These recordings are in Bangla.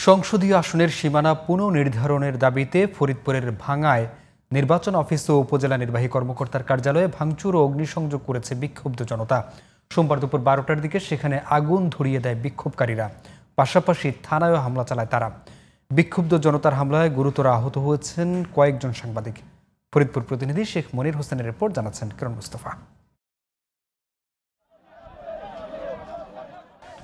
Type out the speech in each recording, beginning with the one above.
সংসদীয় আসনের সীমানা পুনর্নির্ধারণের দাবিতে ফরিদপুরের ভাঙ্গায় নির্বাচন অফিস ও উপজেলা নির্বাহী কর্মকর্তার কার্যালয়ে ভাঙচুর ও অগ্নিসংযোগ করেছে বিক্ষুব্ধ জনতা। সোমবার দুপুর 12টার দিকে সেখানে আগুন ধরিয়ে দেয় বিক্ষোভকারীরা। পাশাপাশি থানায়ও হামলা চালায় তারা। বিক্ষুব্ধ জনতার হামলায় গুরুতর আহত হয়েছেন কয়েকজন সাংবাদিক। ফরিদপুর প্রতিনিধি শেখ মনির হোসেনের রিপোর্ট জানাচ্ছেন কিরণ মুস্তফা।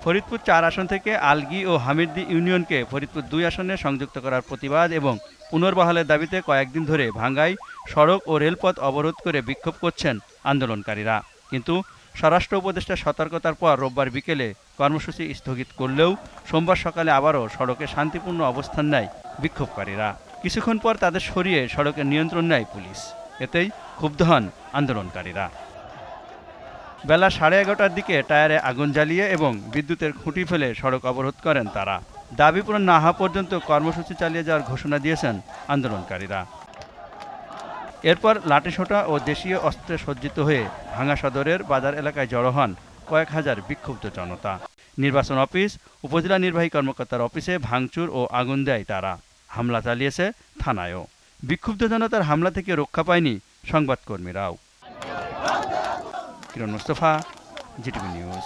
ফরিদপুর 4 আসন থেকে আলগী ও হামিরদী ইউনিয়নকে ফরিদপুর 2 আসনে সংযুক্ত করার প্রতিবাদ এবং পুনর্বহালের দাবিতে কয়েকদিন ধরে ভাঙ্গায় সড়ক ও রেলপথ অবরোধ করে বিক্ষোভ করছেন আন্দোলনকারীরা। কিন্তু স্বরাষ্ট্র উপদেষ্টার সতর্কতার পর রোববার বিকেলে কর্মসূচি স্থগিত করলেও সোমবার সকালে আবারও সড়কে শান্তিপূর্ণ অবস্থান নেয় বিক্ষোভকারীরা। কিছুক্ষণ পর তাদের সরিয়ে সড়কের নিয়ন্ত্রণ নেয় পুলিশ। এতেই ক্ষুব্ধ হন আন্দোলনকারীরা। বেলা 11:30টার দিকে টায়ারে আগুন জ্বালিয়ে এবং বিদ্যুতের খুঁটি ফেলে সড়ক অবরোধ করেন তারা। দাবি পূরণ না হওয়া পর্যন্ত কর্মসূচি চালিয়ে যাওয়ার ঘোষণা দিয়েছেন আন্দোলনকারীরা। এরপর লাঠিসোঁটা ও দেশীয় অস্ত্রে সজ্জিত হয়ে ভাঙ্গা সদরের বাজার এলাকায় জড়ো হন কয়েক হাজার বিক্ষুব্ধ জনতা। নির্বাচন অফিস, উপজেলা নির্বাহী কর্মকর্তার অফিসে ভাঙচুর ও আগুন দেয় তারা। হামলা চালিয়েছে থানায়ও। বিক্ষুব্ধ জনতার হামলা থেকে রক্ষা পায়নি সংবাদকর্মীরাও। কিরণ মুস্তফা, জিটিভি নিউজ।